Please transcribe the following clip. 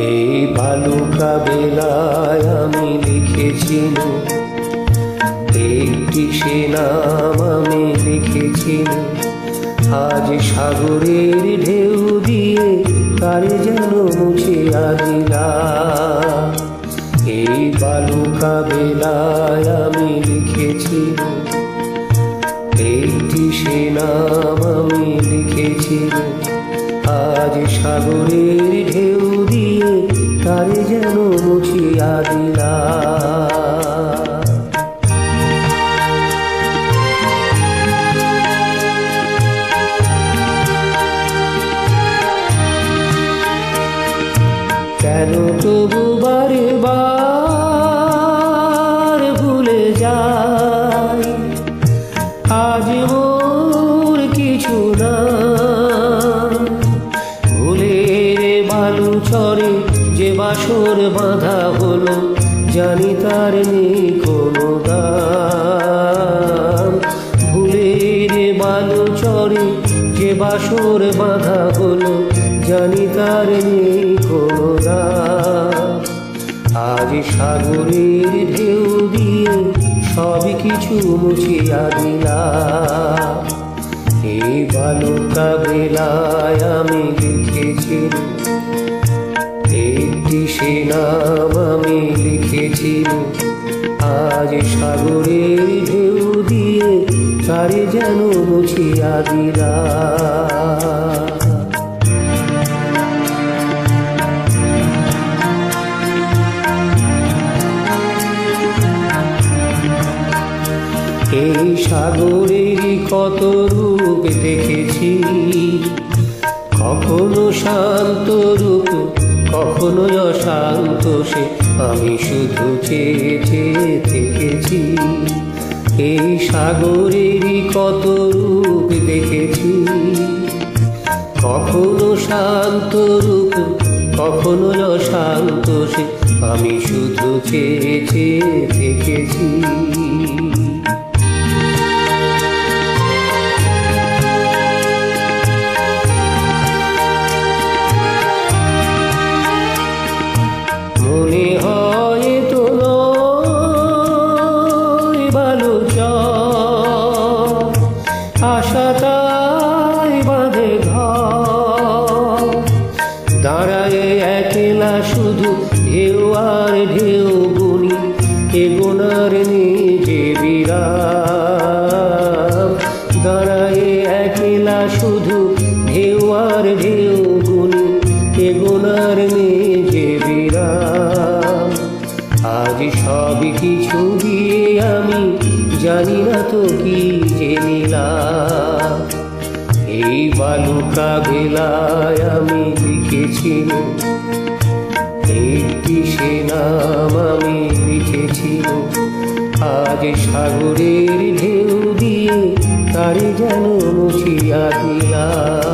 এই বালুকা বেলায় আমি লিখেছিল একটি সে নাম আমি লিখেছিল, আজ সাগরের ঢেউ দিয়ে কারে যেন মুছিয়া দিলাম। এই বালুকা বেলায় আমি লিখেছিল একটি সে নাম আমি লিখেছিল, আজ সাগরের ঢেউ দিয়ে কারে যেন মুছিয়া দিলাম। কেন তবু বারে বার ভুলে যাই, আজ মোর কিছু না। ভুলের বালু চরে যে বাসর বাঁধা হলো, জানি তার নেই কোনো দাম। ভুলের বালু চরে যে বাসর বাঁধা হলো, জানি তার নেই কোনো দাম। আজ সাগরের ঢেউ দিয়ে সব কিছু মুছিয়া দিলাম। এই বালুকা বেলায় আমি লিখেছিল একটি সে নাম আমি লিখেছিল, আজ সাগরের ঢেউ দিয়ে কারে যেন মুছিয়া দিলাম। এই সাগরেরই কত রূপ দেখেছি, কখনো শান্ত রূপ কখনো অশান্ত, সে আমি শুধু চেয়ে চেয়ে থেকেছি। এই সাগরেরই কত রূপ দেখেছি, কখনো শান্ত রূপ কখনো অশান্ত, সে আমি শুধু চেয়ে চেয়ে থেকেছি। মনে হয় তো নয় বালু চর, আশা তাই বাঁধে ঘর। দাঁড়ায় একলা শুধু ঢেউ আর ঢেউ গুনি, এগোনার নিজে বিরাম। দাঁড়ায় একলা শুধু ঢেউ আর ঢেউ গুনি, এগোনার নিজে বিরাম। আজ সব কিছু দিয়ে আমি জানি না তো কি যে নিলাম। এই বালুকা বেলায় আমি লিখেছিল একটি সে নাম আমি লিখেছিল, আজ সাগরের ঢেউ দিয়ে কারে যেন মুছিয়া দিলাম।